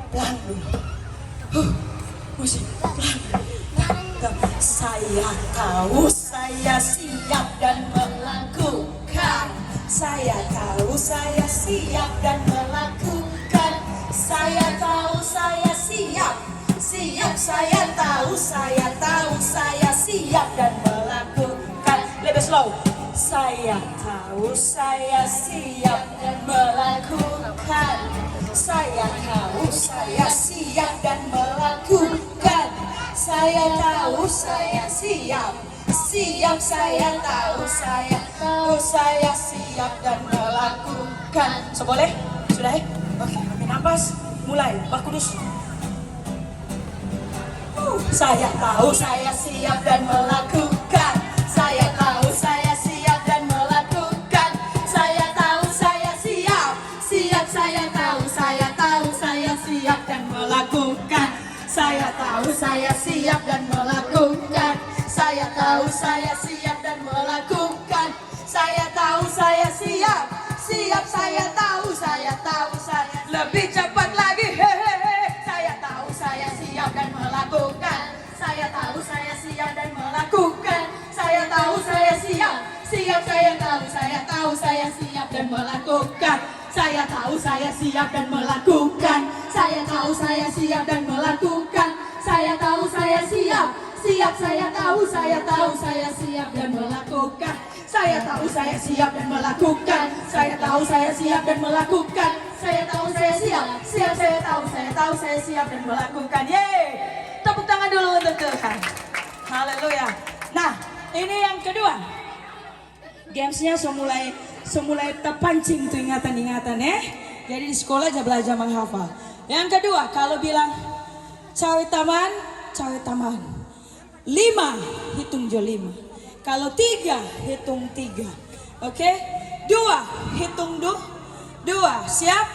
pelan dulu. Musik pelan. Saya tahu saya siap dan melakukan. Saya tahu saya siap dan melakukan. Saya tahu saya siap. Siap saya tahu saya siap dan melakukan. Lebih slow. Saya tahu saya siap dan melakukan. Saya tahu saya siap dan melakukan. Saya tahu saya siap. Siap saya tahu saya siap dan melakukan. So boleh? Sudah ya? Oke, ambil nafas. Mulai, Pak Kudus. Saya tahu saya siap dan melakukan. Saya tahu saya siap dan melakukan. Saya tahu saya siap. Siap saya tahu saya siap dan melakukan. Saya tahu saya siap dan melakukan. Saya tahu saya siap dan melakukan. Saya tahu saya siap. Siap saya tahu saya lebih cepat lagi. Saya tahu saya siap dan melakukan. Saya tahu saya siap dan melakukan. Saya tahu saya siap. Siap saya tahu saya siap dan melakukan. Saya tahu saya siap dan melakukan. Saya tahu saya siap dan melakukan. Saya tahu saya siap. Siap saya tahu saya siap dan melakukan. Saya tahu saya siap dan melakukan. Saya tahu saya siap dan melakukan. Saya tahu saya siap. Siap saya tahu saya siap dan melakukan. Yeay. Tepuk tangan dulu untuk Tuhan. Haleluya. Nah, ini yang kedua. Gamesnya semulai terpancing tuh ingatan-ingatan ya. Jadi di sekolah aja belajar menghafal. Yang kedua, kalau bilang cawe taman. 5, hitung jo 5. Kalau 3, hitung 3. Oke? 2, hitung 2. Siap?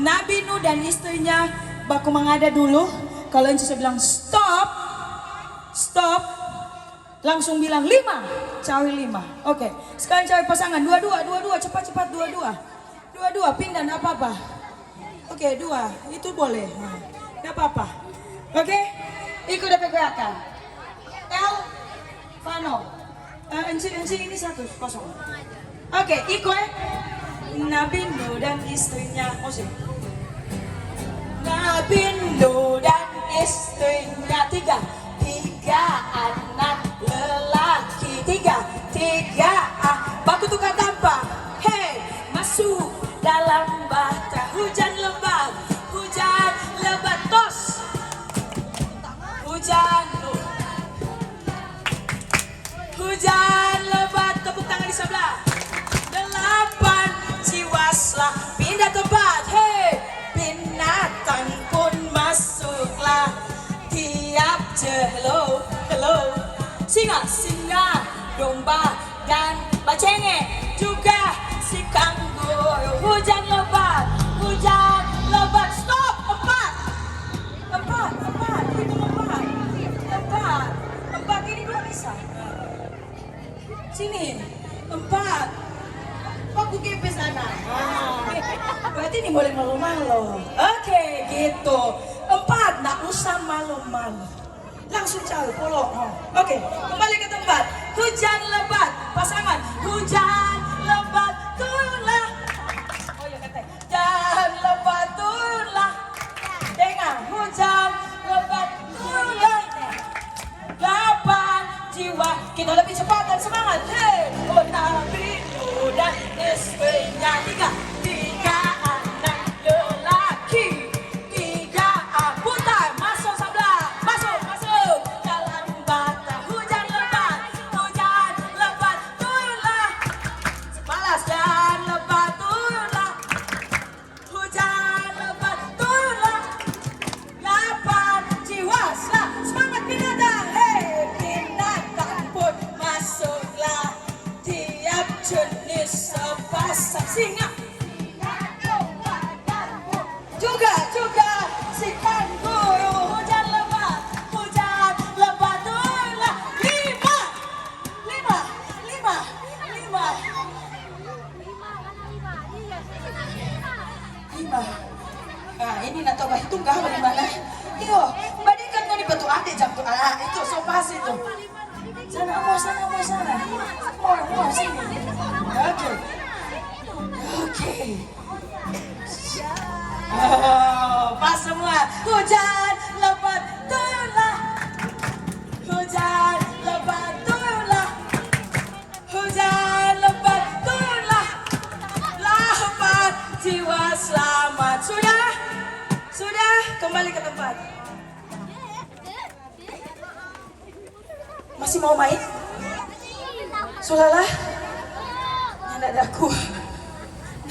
Nabi Nuh dan istrinya baku mengada dulu. Kalau yang saya bilang stop. Langsung bilang 5, cawe 5. Oke, sekarang cawe pasangan 22, cepat 22, pindah enggak apa-apa. Oke, 2, itu boleh. Enggak apa-apa. Oke, ikut DP gerakan. L, Vano. Enci ini 1-0. Oke, ikut ya. Nabi Nuh dan istrinya musik. Nabi Nuh dan istrinya 3 anak lelaki. 3 baku tukar tanpa. Hey, masuk dalam bata hujan lebat tos. Hujan lebat, tepuk tangan di sebelah. 8 jiwa selah pindah tempat. Hey, binatang pun masuklah. Tiap hello. Singa, domba dan bacenge juga si kanguru. Hujan lebat. Stop. 4. Hitung 4 ini 2 bisa. Sini 4. Aku kepe sana. Berarti ini boleh malu-malu. Oke, gitu. 4, nggak usah malu-malu. Langsung cawe polok. Oke, kembali ke tempat. Hujan lebat, pasangan. Hujan lebat, turunlah. Oh ya kata. Hujan lebat, turunlah. Dengar, hujan lebat, turunlah. 8 jiwa, kita lebih cepat dan semangat. Hey, oh Nabi Nuh dan istrinya 3 anak lelaki. 3 putar, masuk sebelah, masuk dalam bata hujan lebat, turunlah. Balas dan lebat, turunlah. Hujan lebat, turunlah. 8 jiwa, semangat binatang. Hey, binatang pun masuklah. Tiap jenis sepasang singa. Juga si kanguru. Hujan lebat, turunlah. 5. Nah, ini nak coba. tunggah bagaimana? Iyo, badikan kau di batu adik jam tuh. Itu sopas itu. Sana, mau sana. Mau sini. Oke. Oh, pas semua. Hujan lebat turunlah. Hujan lebat turunlah. Hujan lebat turunlah. Lebat jiwa selamat. Sudah, kembali ke tempat. Masih mau main? Sudahlah. Nggak ada aku.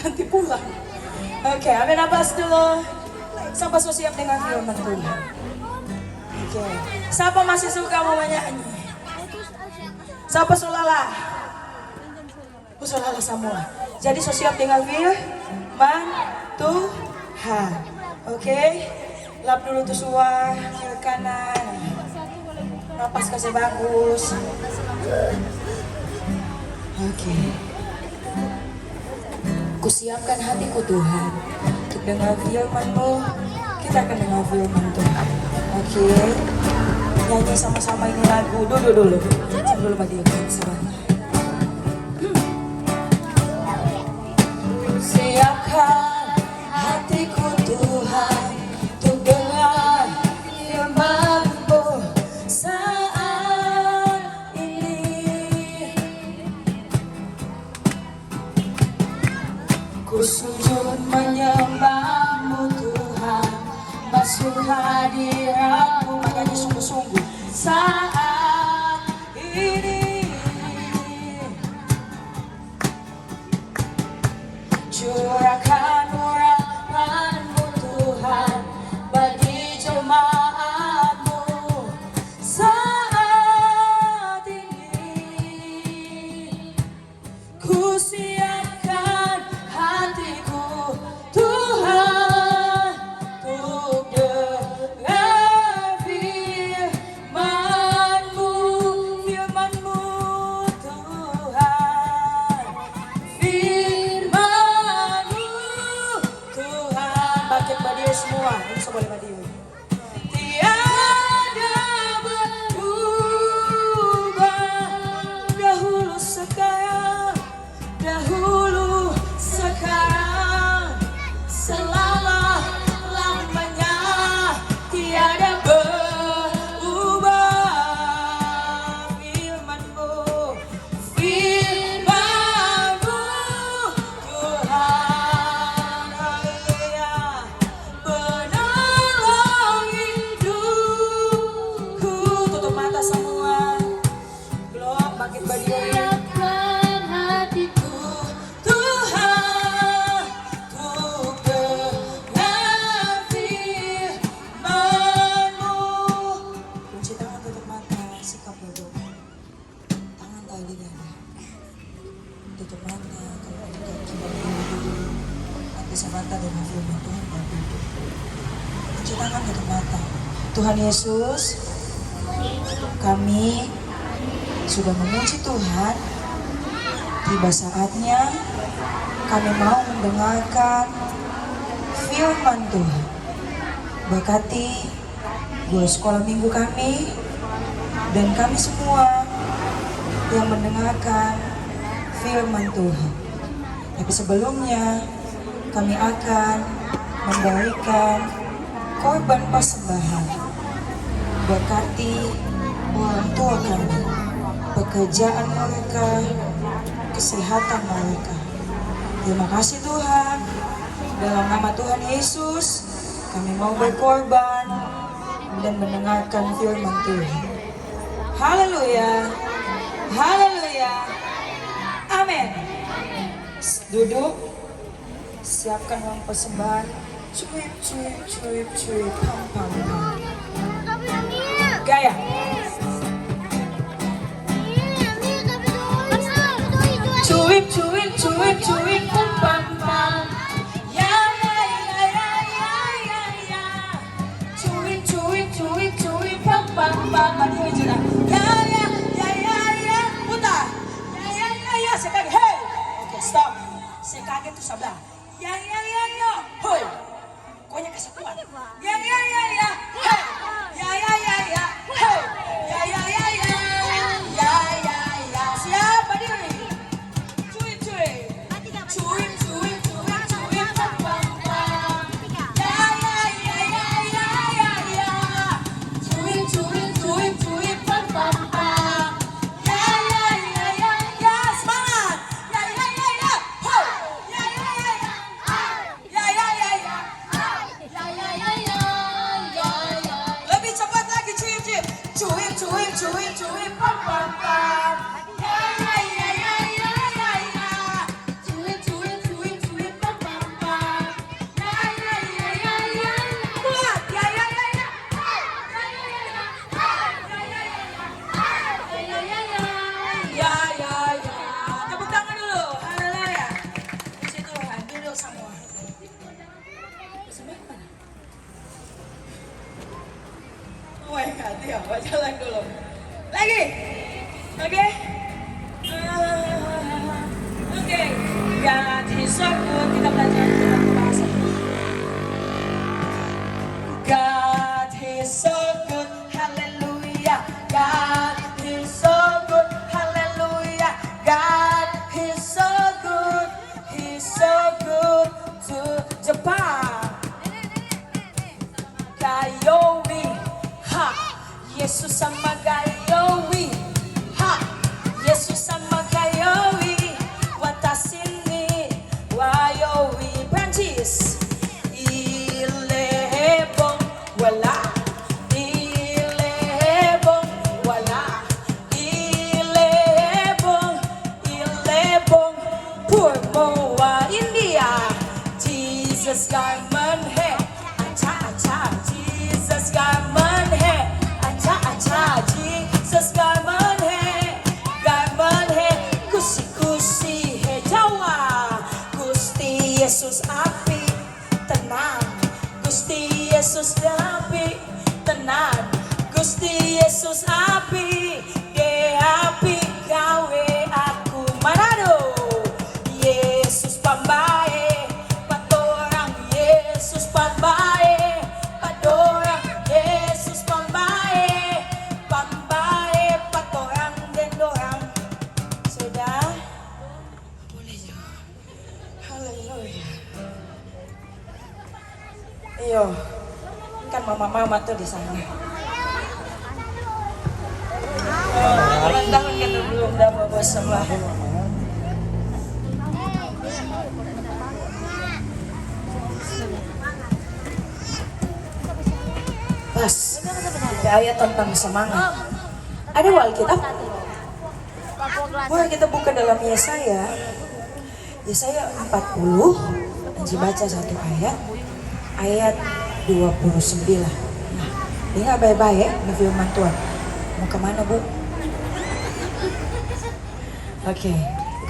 Nanti pulang. Oke, ambil nafas dulu. Siapa so siap dengan firman Tuhan? Oke. Siapa masih suka mau menyanyi? Siapa sulala? Sulala semua. Jadi so siap dengan firman Tuhan. Oke. Lap dulu tuh suara kiri kanan. Napas kasih bagus. Oke. Kusiapkan hatiku Tuhan untuk dengar firman-Mu. Kita akan dengar firman Tuhan. Oke. Nyanyi sama-sama ini lagu. Duduk dulu. Sebelum dia sebentar. Siapkan hatiku Tuhan untuk dengar firman-Mu saat ini. Ku sujud menyembah-Mu Tuhan, masuk hadirat-Mu, menyanyi sungguh-sungguh saat ini. Curahkan urapan-Mu Tuhan bagi jemaat-Mu saat ini. Ku siapkan hatiku Tuhan untuk dengar firman-Mu, firman-Mu Tuhan, firman-Mu Tuhan. Bangkit berdiri semua, ini boleh berdiri. Tiada berubah dahulu sekarang selama-lamanya, tiada berubah. Firman-Mu Tuhan, haleluya, penolong hidupku. Tutup mata semua, belum bangkit berdiri. Siapkan hatiku Tuhan untuk dengar firman-Mu. Kunci tangan, tutup mata, sikap duduk. Tangan tali dada. Tutup mata, kalau ada kaki berdiri. Nanti semata dengan firman Tuhan berdiri. Kunci tangan, tutup mata. Tuhan Yesus, kami sudah memuji Tuhan. Tiba saatnya kami mau mendengarkan firman Tuhan. Berkati guru sekolah minggu kami dan kami semua yang mendengarkan firman Tuhan. Tapi sebelumnya kami akan memberikan korban persembahan. Berkati orang tua kami, pekerjaan mereka, kesehatan mereka. Terima kasih Tuhan. Dalam nama Tuhan Yesus, kami mau berkorban dan mendengarkan firman Tuhan. Haleluya. Haleluya. Amin. Duduk. Siapkan uang persembahan. Cuip, pam, pam, pam. Gaya. Cuip, pam, pam, pam. Ya. Cuip, pam, pam, pam. Berdiri juga. Ya. Putar. Ya. Saya kaget. Hey. Oke, stop. Saya kaget tuh sebelah. Ya. Hoi. Koknya kasih kuat. Ya ya ya ya. Hey. Ya ya ya ya. Hey. Ya ya ya ya. Ya ya ya. Siapa diri? Cuy cuy. Cuy cuy cuy cuy pam pam pam. Ya ya ya ya ya ya ya. Cuy cuy cuy cuy pam pam pam. Ya ya ya ya ya. Semangat. Ya ya ya ya. Ho. Ya ya ya ya. Ya ya ya ya. Ya ya ya ya. Ya ya. Lebih cepat lagi cuy cuy. Cuy cuy cuy cuy pam pam pam. Ya ya ya ya ya ya ya. Cuy cuy cuy cuy pam pam pam. Ya ya ya ya ya. Kuat. Ya ya ya ya. Ya ya ya ya. Ya ya ya ya. Ya ya ya ya. Ya ya ya. Tepuk tangan dulu. Haleluya. Di situ duduk semua. Sebenarnya kemana? Oh my god, ya, jalan dulu. Lagi. Oke. Oke. God is so good. Kita belajar dalam bahasa. God is so good. Hallelujah. God is so good. Hallelujah. God is so good. He's so good to Japan. Gayowi, ha, Yesus sama Gayowi, ha, Yesus sama Gayowi, watasini, Wayowi, Prancis, ilebong, wala, ilebong, wala, ilebong, ilebong, Purmoa, India, Jesus garment hai, acha acha, Jesus garment hai, acha acha, Jesus garment hai, kusi kusi hai Jawa, Gusti Yesus api, tenang, Gusti Yesus api, tenang, Gusti Yesus api, de api gawe aku Manado, Yesus pambae, patorang Yesus pambae, padorang Yesus pambae, pambae, patorang dendorang. Sudah? Boleh ya. Haleluya. Iyo, kan mama-mama tuh di sana. Ulang tahun kan belum dapat bersama. Pas, ada ayat tentang semangat. Ada Alkitab. Boleh kita buka dalam Yesaya. Yesaya 40. Nanti baca satu ayat 29. Nah, dengar baik-baik ya, firman Tuhan. Mau kemana Bu? Oke,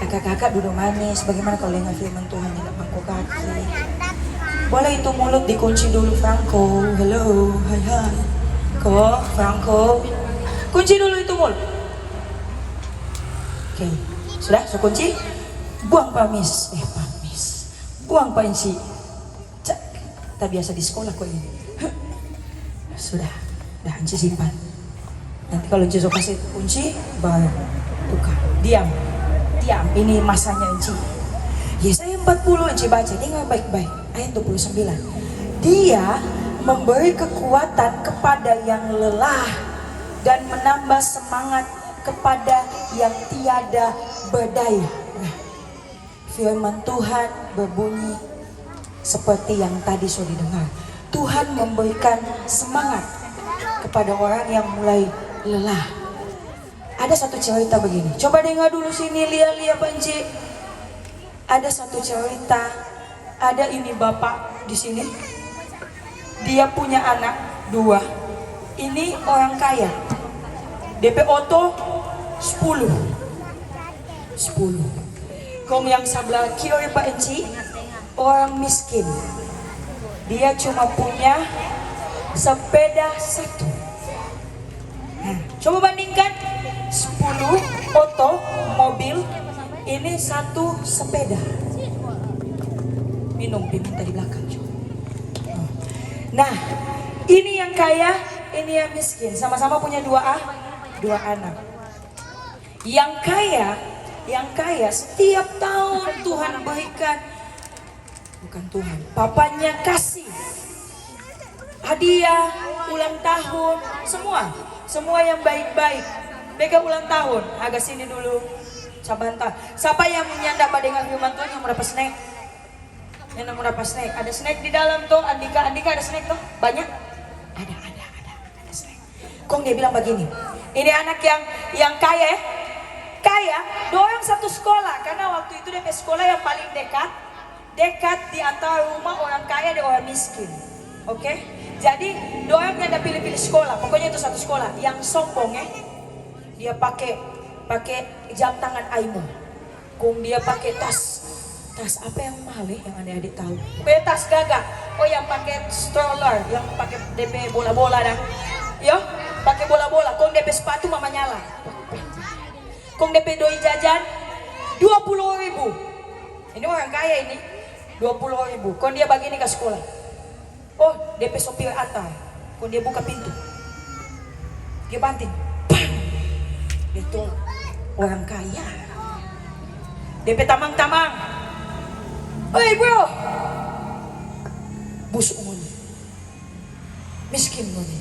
kakak-kakak duduk manis. Bagaimana kalau dengar firman Tuhan tidak pangku kaki? Boleh itu mulut dikunci dulu Franco. Halo, hai hai. Kok Franco? Kunci dulu itu mulut. Oke, sudah? So kunci? Buang pamis. Pamis. Buang panci. Cak, kita biasa di sekolah kok ini. Sudah, dah Enci simpan. Nanti kalau Enci so kasih kunci, baru tukar. Diam, diam. Ini masanya Enci. Yesaya 40 Enci baca, dengar baik-baik. Ayat 29. Dia memberi kekuatan kepada yang lelah dan menambah semangat kepada yang tiada berdaya. Nah, firman Tuhan berbunyi seperti yang tadi sudah didengar. Tuhan memberikan semangat kepada orang yang mulai lelah. Ada satu cerita begini. Coba dengar dulu sini, lihat Panci. Ada satu cerita. Ada ini bapak di sini. Dia punya anak 2. Ini orang kaya. DP Oto 10. Kong yang sebelah kiri Pak Enci orang miskin. Dia cuma punya sepeda 1. Nah, coba bandingkan 10 Oto mobil, ini 1 sepeda. Minum diminta di belakang. Nah, ini yang kaya, ini yang miskin. Sama-sama punya dua anak. Yang kaya setiap tahun Tuhan berikan, bukan Tuhan, papanya kasih hadiah, ulang tahun, semua yang baik-baik. Mereka ulang tahun, agak sini dulu, sabanta. Siapa yang menyandang dengan firman Tuhan yang berapa snack? Yang berapa snack? Ada snack di dalam tuh, Andika ada snack tuh? Banyak? Ada snack. Kong dia bilang begini, ini anak yang kaya, doang satu sekolah, karena waktu itu dia sekolah yang paling dekat di antara rumah orang kaya dan orang miskin. Oke? Jadi doang yang ada pilih-pilih sekolah, pokoknya itu satu sekolah. Yang sombong dia pakai jam tangan Aimo. Kung dia pakai tas apa yang mahal yang adik-adik tahu? Pakai tas gagah. Oh yang pakai stroller, yang pakai DP bola-bola dah. Yo, pakai bola-bola. Kung DP sepatu mama nyala. Kung DP doi jajan 20.000. Ini orang kaya ini 20.000. Kung dia bagi ini ke sekolah. Oh, DP sopir atar. Kung dia buka pintu, dia banting. Bang! Itu orang kaya. DP tamang-tamang. Oi bro, busuk mo ni, miskin mo ni.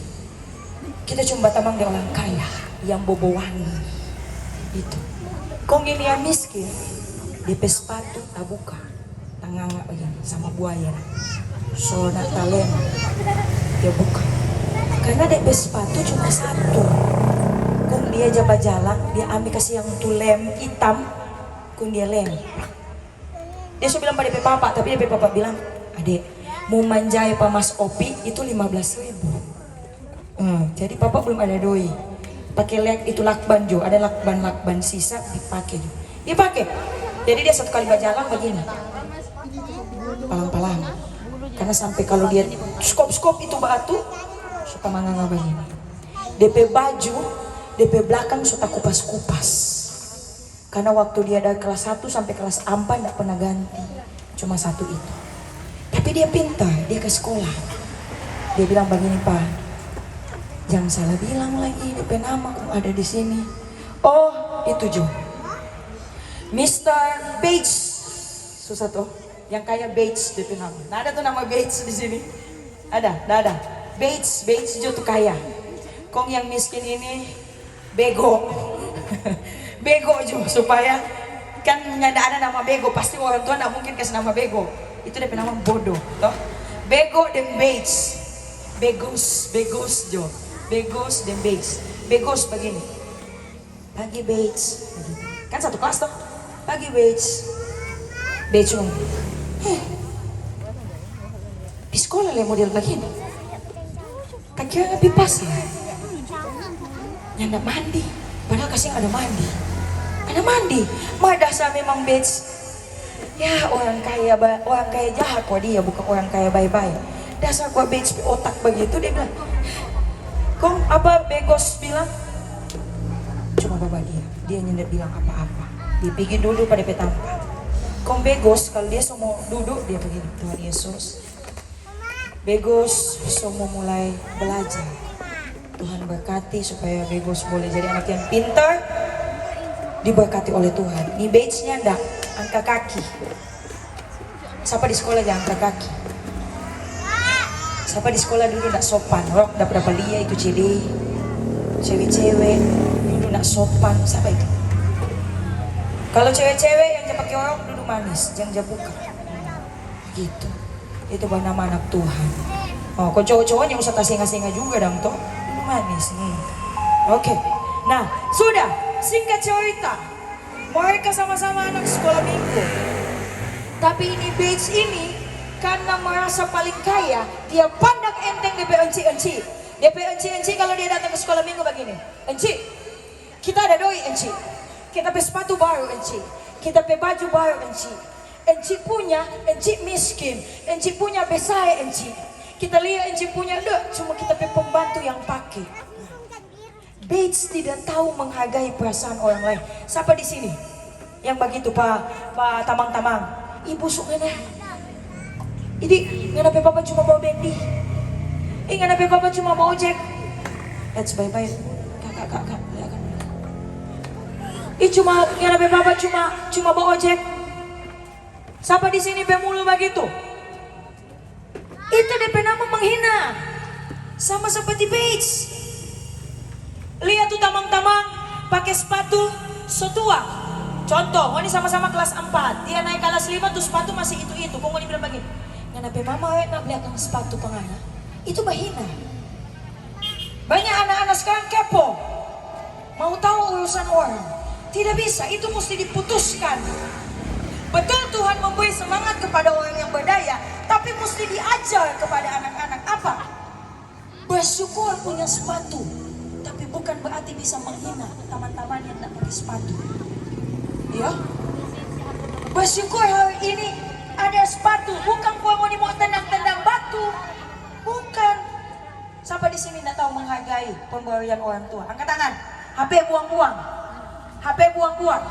Kita cuma tamang di orang kaya yang bobowan itu. Kung ini yang miskin, DP sepatu tak buka, tanganga begini sama buaya. So natalen dia buka, karena DP sepatu cuma satu. Kung dia jabat jalan, dia ambil kasih yang tu lem hitam, kung dia lem. Dia sudah bilang pada DP papa, tapi DP papa bilang, adek, mau manjai pa Mas Opi itu 15.000. Jadi papa belum ada doi. Pakai lek itu lakban jo, ada lakban sisa dipakai jo. Dipakai. Jadi dia satu kali berjalan begini. Palang-palang. Karena sampai kalau dia skop itu batu, suka manganga begini. DP baju, DP belakang suka kupas-kupas. Karena waktu dia dari kelas 1 sampai kelas 4 tidak pernah ganti. Cuma satu itu. Tapi dia pintar, dia ke sekolah. Dia bilang begini, Pak, jangan salah bilang lagi DP nama kok ada di sini. Oh, itu Jo. Mr. Bates. Susah tuh. Yang kaya Bates DP nama. Nah, ada tuh nama Bates di sini. Ada. Bates Jo tuh kaya. Kong yang miskin ini bego. Bego Jo, supaya kan ada nama bego, pasti orang tua tidak mungkin kasih nama bego. Itu DP nama bodoh, toh. Bego dan Bates. Begos Jo. Begos dan Bates. Begos begini. Pagi Bates. Kan satu kelas toh. Pagi Bates. Bates di sekolah le model begini. Kaki pipas ya. Nyanda mandi. Padahal kasih ada mandi. Madasa memang Bates. Ya orang kaya jahat kok dia, bukan orang kaya baik-baik. Dasar gua Bates otak begitu, dia bilang, Kong apa Begos bilang? Cuma bawa dia nyenda bilang apa-apa. Dia pergi dulu pada petampa. Kong Begos kalau dia semua duduk dia begini, Tuhan Yesus. Begos semua mulai belajar. Tuhan berkati supaya Begos boleh jadi anak yang pintar, diberkati oleh Tuhan. Ini Batesnya enggak angkat kaki. Siapa di sekolah jangan angkat kaki. Siapa di sekolah dulu enggak sopan, rok dapat lia itu cewek-cewek dulu enggak sopan. Siapa itu? Kalau cewek-cewek yang pakai rok duduk manis, jangan buka. Gitu. Itu nama anak Tuhan. Oh, kok cowok-cowoknya usah singa-singa juga dong toh. Manis. Oke. Nah, sudah singkat cerita. Mereka sama-sama anak sekolah minggu. Tapi ini Bates ini karena merasa paling kaya, dia pandang enteng DP enci. DP enci kalau dia datang ke sekolah minggu begini. Enci, kita ada doi enci. Kita pe sepatu baru enci. Kita pe baju baru enci. Enci punya, enci miskin. Enci punya besar enci. Kita lihat Enci punya, cuma kita pe pembantu yang pakai. Bates tidak tahu menghargai perasaan orang lain. Siapa di sini yang begitu Pak Tamang-tamang? Ibu suka nih. Ini kenapa papa cuma bawa bendi? Ingat nabi papa cuma bawa ojek. Let's bye-bye. Kak. Lihatkan. Cuma ingat nabi papa cuma bawa ojek. Siapa di sini pemulu begitu? Itu DP nama menghina. Sama seperti Beach. Lihat tuh tamang-tamang pakai sepatu setua. Contoh, ini sama-sama kelas 4. Dia naik kelas 5 tuh sepatu masih itu-itu. Kok mau dibilang begini? Ngana pe mama nak belikan sepatu pengana. Itu bahina. Banyak anak-anak sekarang kepo. Mau tahu urusan orang. Tidak bisa, itu mesti diputuskan. Betul Tuhan memberi semangat kepada orang yang berdaya, tapi mesti diajar kepada anak-anak apa? Bersyukur punya sepatu, tapi bukan berarti bisa menghina teman-teman yang tidak pakai sepatu. Ya, bersyukur hari ini ada sepatu, bukan mau tendang-tendang batu, bukan. Siapa di sini tidak tahu menghargai pemberian orang tua? Angkat tangan. HP buang-buang, HP buang-buang,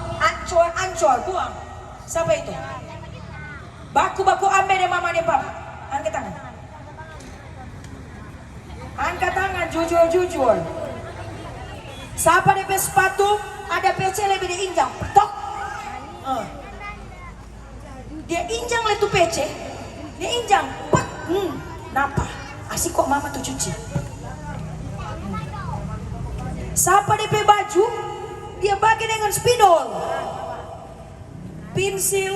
ancor buang. Siapa itu? Baku-baku ambil deh mama deh papa. Angkat tangan. Angkat tangan, jujur. Siapa DP sepatu, ada PC lebih diinjang. Petok. Dia injang le tuh PC. Dia injang. Pak. Napa? Asik kok mama tuh cuci. Siapa DP baju, dia bagi dengan spidol. Pensil,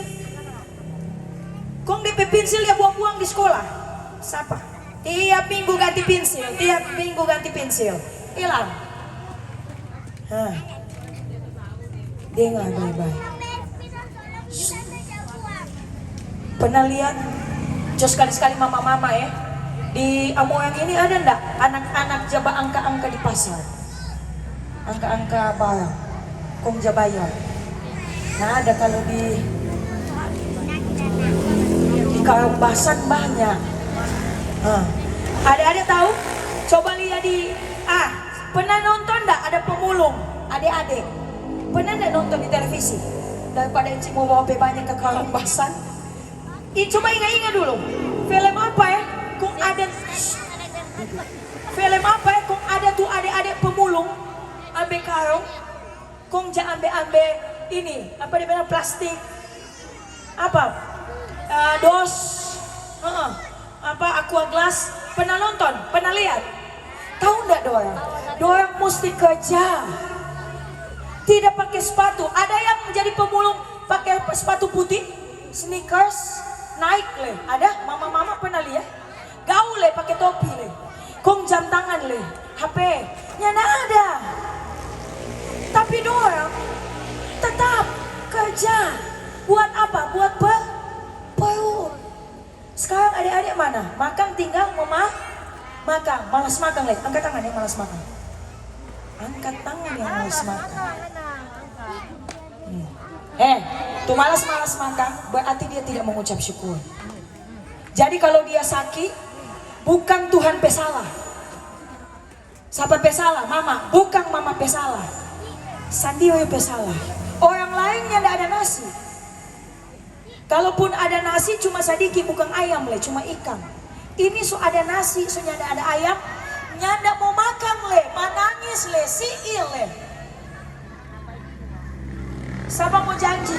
kong DP pensil ya buang-buang di sekolah. Siapa? Tiap minggu ganti pensil, hilang. Dengar baik-baik. Pernah lihat? Jos sekali-sekali mama-mama ya. Di Amoyang ini ada ndak anak-anak jaba angka-angka di pasar? Angka-angka barang, kong jabayar. Nah ada kalau di Karangbasan banyak. Ada tahu? Coba lihat di pernah nonton enggak ada pemulung adik-adik? Pernah enggak nonton di televisi? Daripada Encik mau bawa banyak ke Karangbasan. Coba ingat-ingat dulu. Film apa ya? Film apa ya? Kung ada tuh adik-adik pemulung ambil karung, kong ambil ini apa dia bilang plastik apa dos apa aqua glass. Pernah nonton, pernah lihat? Tahu nggak doang mesti kerja, tidak pakai sepatu. Ada yang menjadi pemulung pakai sepatu putih, sneakers, naik le. Ada mama-mama pernah lihat? Gaul le pakai topi le, kong jam tangan le, HP nya ada. Tapi doang tetap kerja. Buat apa? Buat perut. Sekarang adik-adik mana? Makan tinggal makan. Malas makan leh. Angkat tangan yang malas makan. Angkat tangan yang malas makan. Tuh malas makan berarti dia tidak mengucap syukur. Jadi kalau dia sakit, bukan Tuhan pesalah. Siapa pesalah? Mama. Bukan mama pesalah. Sandio yang pesalah. Orang lainnya tidak ada nasi. Kalaupun ada nasi cuma sedikit, bukan ayam le, cuma ikan. Ini ada nasi, nyanda ada ayam, nyanda mau makan le, manangis le, siil le. Siapa mau janji?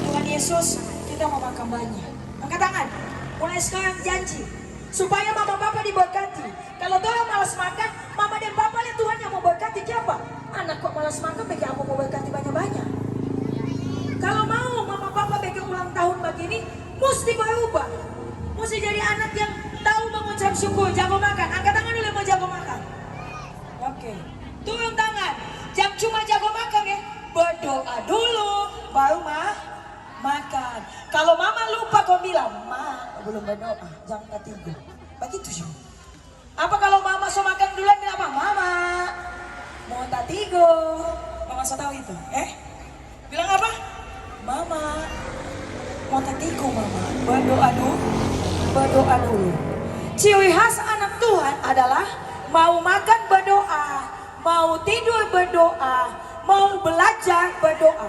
Tuhan Yesus, kita mau makan banyak. Angkat tangan. Mulai sekarang janji supaya mama papa diberkati. Kalau dorang malas makan, mama dan papa lihat Tuhan yang mau berkati siapa? Anak kok malas makan, bagi aku mau berkati banyak-banyak. Kalau mau mama papa bagi ulang tahun begini, mesti berubah. Mesti jadi anak yang tahu mengucap syukur, jago makan. Angkat tangan dulu yang mau jago makan. Oke. Turun tangan. Jangan cuma jago makan ya. Berdoa dulu, baru makan. Kalau mama lupa kau bilang, belum berdoa, jangan ketiga. Begitu sih. Apa kalau mama so makan duluan bilang apa? Mama, mau tatigo. Mama so tahu itu, bilang apa? Mama, mau tatigo mama. Berdoa dulu. Ciri khas anak Tuhan adalah mau makan berdoa, mau tidur berdoa, mau belajar berdoa.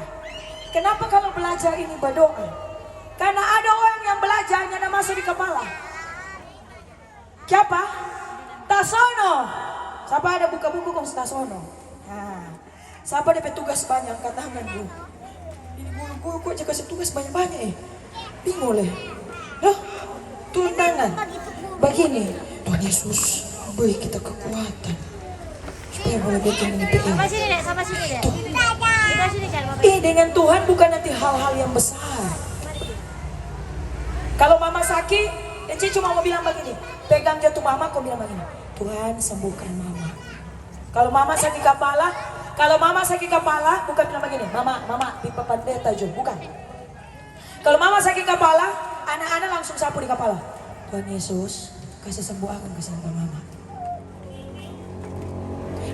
Kenapa kalau belajar ini berdoa? Karena ada orang yang belajarnya masuk di kepala. Siapa? Tasono. Siapa ada buka buku kong Tasono? Nah, siapa ada petugas banyak angkat tangan bu. Ini guru kok kasih tugas banyak-banyak bingung leh. Loh, turun tangan. Begini, Tuhan Yesus, beri kita kekuatan supaya boleh bikin ini PR. Sama sini dek, sama sini dek. Kita sini cari mama. Dengan Tuhan bukan nanti hal-hal yang besar. Kalau mama sakit, Eci cuma mau bilang begini, pegang jatuh mama, kau bilang begini, Tuhan sembuhkan mama. Kalau mama sakit kepala, bukan bilang begini, mama pipa pendeta jo, bukan. Kalau mama sakit kepala, anak-anak langsung sapu di kepala. Tuhan Yesus, kasih sembuh akan kesehatan mama.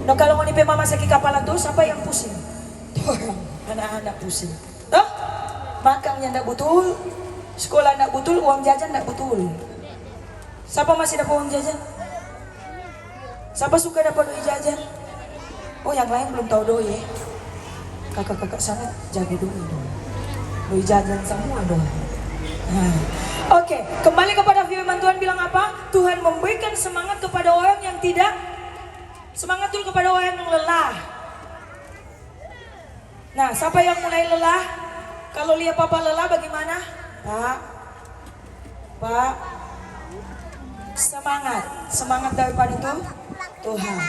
Nah kalau mau nipe mama sakit kepala tuh, siapa yang pusing? Tuh, anak-anak pusing. Tuh, makannya enggak betul, sekolah enggak betul, uang jajan enggak betul. Siapa masih dapat uang jajan? Siapa suka dapat duit jajan? Oh yang lain belum tahu doi. Kakak-kakak sangat jaga doi jajan semua dong. Nah, oke, kembali kepada firman Tuhan bilang apa? Tuhan memberikan semangat kepada orang yang tidak semangat dulu kepada orang yang lelah. Nah, siapa yang mulai lelah? Kalau lihat papa lelah bagaimana? Pak, semangat daripada itu Tuhan.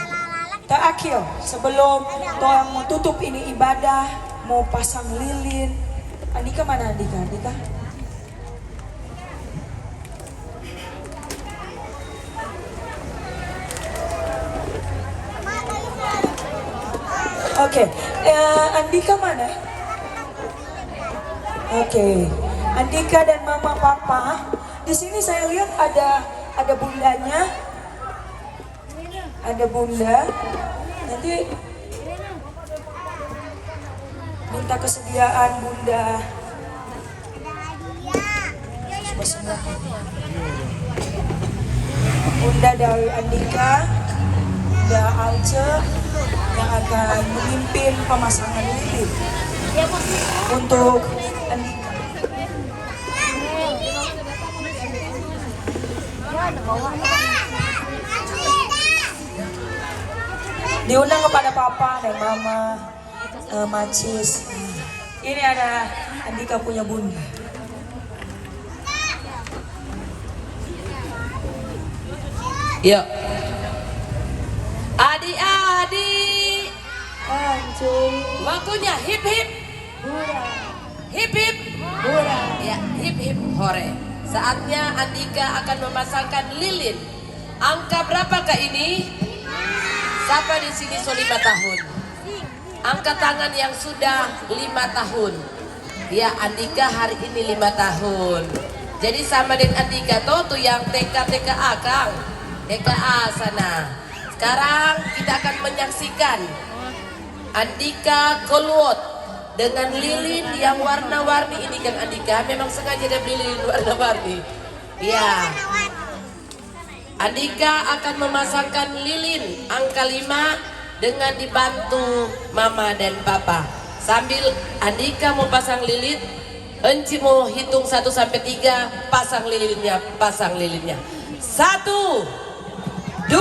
Terakhir, sebelum Tuhan mau tutup ini ibadah, mau pasang lilin. Andika mana Andika? Oke, Andika mana? Oke, Andika dan mama papa. Di sini saya lihat ada bundanya, ada bunda. Nanti minta kesediaan bunda. Coba semua. Bunda dari Andika, Bunda Alce yang akan memimpin pemasangan lilin untuk Andika. Diundang kepada papa dan mama, Macis. Ini ada Andika punya bunda. Yuk. Adik-adik. Waktunya hip hip. Hip hip. Ya, hip hip hore. Saatnya Andika akan memasangkan lilin. Angka berapakah ini? Siapa di sini so 5 tahun? Angkat tangan yang sudah 5 tahun. Ya, Andika hari ini 5 tahun. Jadi sama dengan Andika tuh yang TKA Kang. TKA sana. Sekarang kita akan menyaksikan Andika keluar dengan lilin yang warna-warni ini Kang Andika. Memang sengaja ada lilin warna-warni. Ya. Andika akan memasangkan lilin angka 5 dengan dibantu mama dan papa. Sambil Andika mau pasang lilin, Enci mau hitung 1 sampai 3, pasang lilinnya. 1, 2,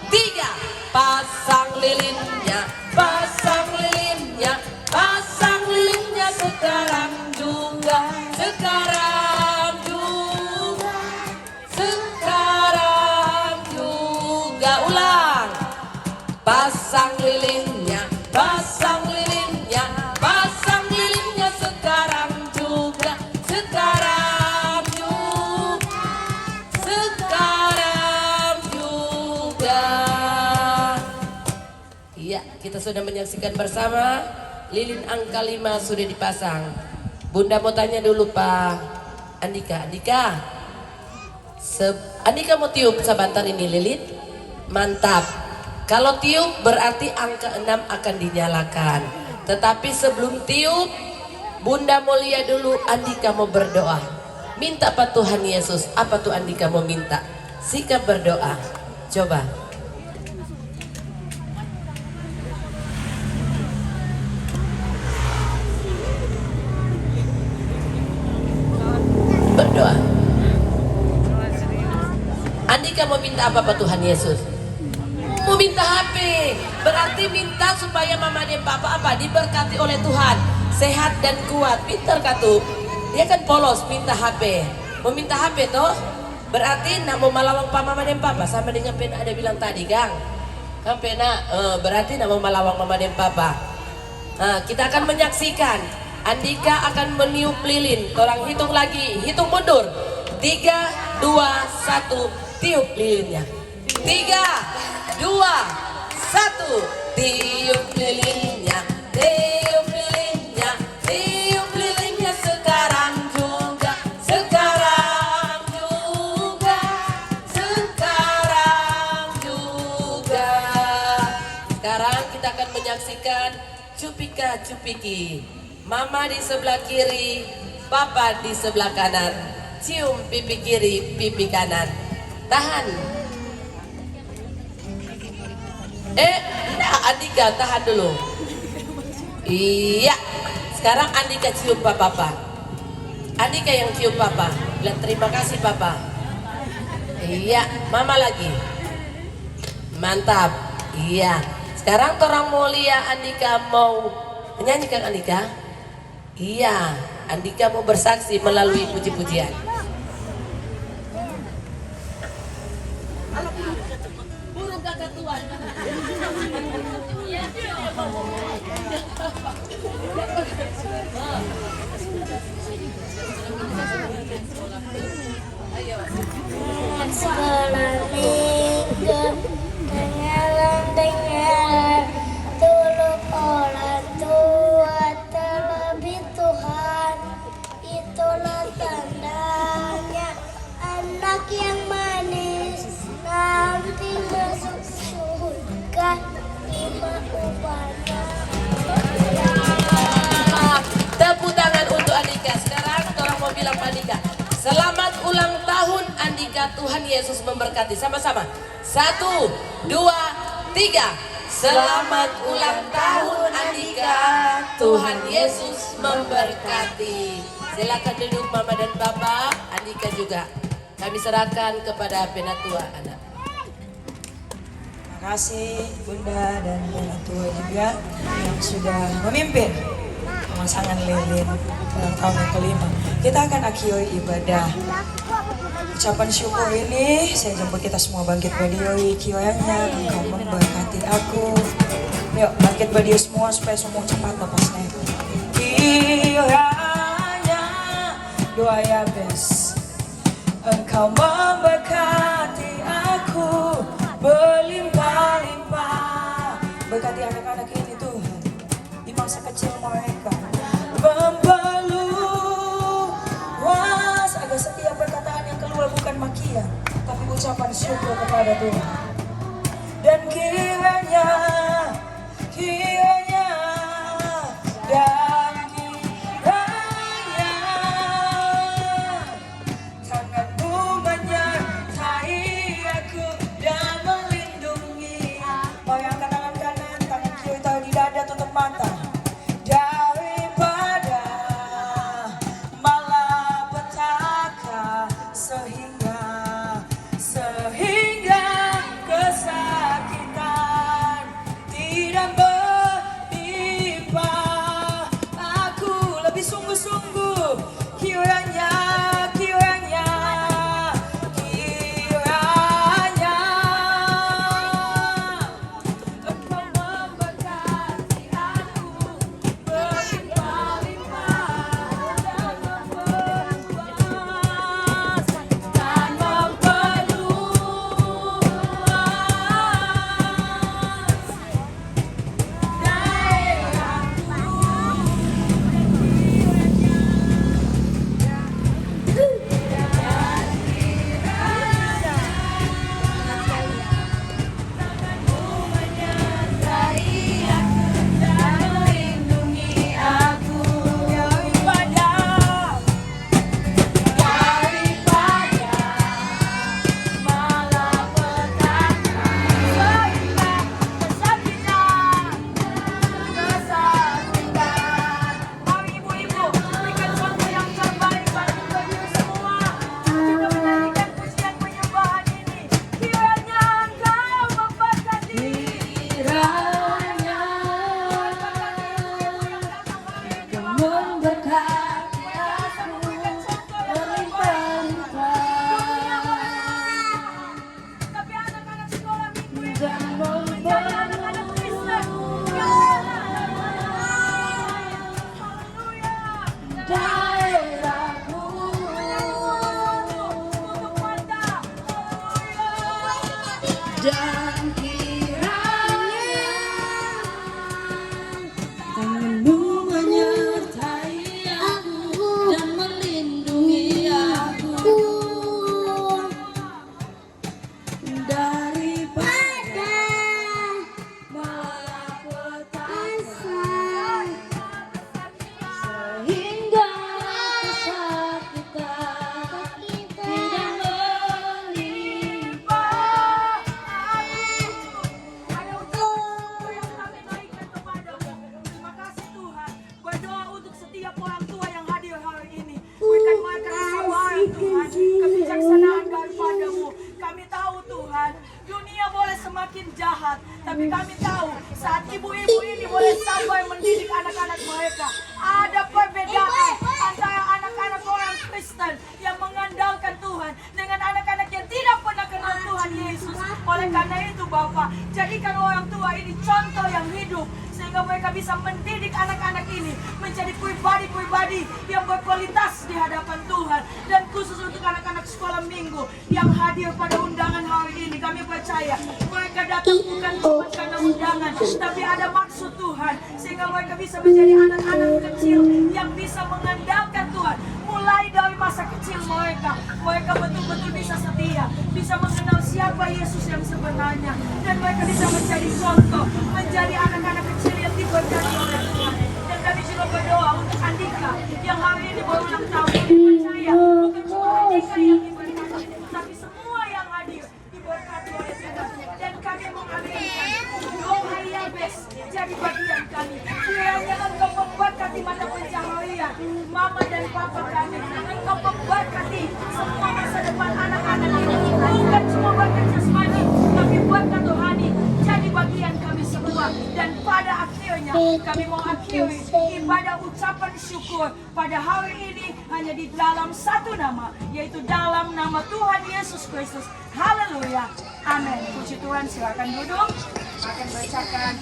3, pasang lilinnya, pasang lilinnya, pasang lilinnya sekarang juga, sekarang juga, sekarang juga. Ulang, pasang lilinnya, pasang lilinnya, pasang lilinnya sekarang juga, sekarang juga, sekarang juga. Iya, kita sudah menyaksikan bersama lilin angka 5 sudah dipasang. Bunda mau tanya dulu Pak Andika. Andika mau tiup sebentar ini lilin? Mantap. Kalau tiup berarti angka 6 akan dinyalakan. Tetapi sebelum tiup, Bunda mau lihat dulu Andika mau berdoa. Minta apa Tuhan Yesus? Apa tuh Andika mau minta? Sikap berdoa. Coba. Berdoa. Andika Andika mau minta apa Tuhan Yesus? Mau minta HP. Berarti minta supaya mama dan papa apa? Diberkati oleh Tuhan, sehat dan kuat. Pintar katu. Dia kan polos minta HP. Mau minta HP toh? Berarti nak mau malawang pa mama dan papa sama dengan pena ada bilang tadi, Gang. Kan pena berarti nak mau malawang mama dan papa. Kita akan menyaksikan Andika akan meniup lilin. Orang hitung lagi, hitung mundur. 3, 2, 1, tiup lilinnya. 3, 2, 1, tiup lilinnya, tiup lilinnya, tiup lilinnya sekarang juga, sekarang juga, sekarang juga. Sekarang kita akan menyaksikan Cupika Cupiki. Mama di sebelah kiri, papa di sebelah kanan. Cium pipi kiri, pipi kanan. Tahan. Andika tahan dulu. Iya. Sekarang Andika cium papa. Andika yang cium papa. Bilang terima kasih papa. Iya. Mama lagi. Mantap. Iya. Sekarang orang mulia Andika mau menyanyikan Andika. Iya. Andika mau bersaksi melalui puji-pujian. Burung kakak tuan. Sekolah minggu dengaran tuluk orang tua terlebih Tuhan, itulah tandanya anak yang manis nanti masuk surga, lima upahnya. Tepuk tangan untuk Andika. Sekarang orang mau bilang Andika, selamat ulang tahun Andika, Tuhan Yesus memberkati. Sama-sama. 1, 2, 3. Selamat ulang tahun Andika, Tuhan Yesus memberkati. Silakan duduk mama dan papa. Andika juga kami serahkan kepada penatua anak. Terima kasih Bunda dan penatua juga yang sudah memimpin pemasangan lilin ulang tahun yang kelima. Kita akan akhiri ibadah ucapan syukur ini. Saya jemput kita semua bangkit berdiri. Kiranya Engkau memberkati aku. Yuk bangkit berdiri semua supaya semua cepat lepasnya. Kiranya doa Yabes, Engkau memberkati aku berlimpah-limpah. Berkati anak-anak ini Tuhan di masa kecil mereka, memperluas agar setiap perkataan yang keluar bukan makian tapi ucapan syukur kepada Tuhan. Dan kiranya dan kiranya tangan-Mu menyertai aku dan melindungi. Mari angkat tangan kanan, tangan kiri taruh di dada, tutup mata. Daripada malapetaka sehingga kesakitan dan kiranya tanganmu menyertai aku dan melindungi aku daripada malapetaka sehingga kesakitan tidak menimpa. Ada ucapan yang kami naikkan kepadamu. Terima kasih Tuhan. Berdoa untuk setiap orang tua yang hadir hari ini. Berikan mereka kesabaran Tuhan, kebijaksanaan daripadamu. Kami tahu Tuhan, dunia boleh semakin jahat, tapi kami tahu saat ibu-ibu ini boleh sabar mendidik anak-anak mereka. Ada perbedaan antara anak-anak orang Kristen yang mengandalkan Tuhan dengan anak-anak yang tidak pernah kenal Tuhan Yesus. Oleh karena itu Bapak, jadikan orang tua ini contoh yang hidup sehingga mereka bisa mendidik anak-anak ini menjadi pribadi-pribadi yang berkualitas di hadapan Tuhan. Dan khusus untuk anak-anak sekolah minggu yang hadir pada undangan hari ini, kami percaya mereka datang bukan cuma karena undangan, tapi ada maksud Tuhan sehingga mereka bisa menjadi anak-anak kecil yang bisa mengandalkan Tuhan. Mulai dari masa kecil mereka betul-betul bisa setia, bisa mengenal siapa Yesus yang sebenarnya, dan mereka bisa menjadi contoh, menjadi anak-anak kecil yang diberkati oleh Tuhan. Dan kami juga berdoa untuk Andika yang hari ini berulang tahun. Kami percaya bukan cuma Andika yang diberkati, tapi semua yang hadir diberkati oleh Tuhan. Dan kami mengaminkan doa Yabes jadi bagian kami. Kiranya Engkau memberkati mata pencaharian Mama dan Papa kami. Engkau memberkati semua masa depan anak-anak ini. Bukan cuma berkat jasmani, tapi berkat rohani jadi bagian kami semua. Dan pada akhirnya kami mau akhiri ibadah ucapan syukur pada hari ini hanya di dalam satu nama, yaitu dalam nama Tuhan Yesus Kristus. Haleluya. Amin. Puji Tuhan, silakan duduk. Akan bacakan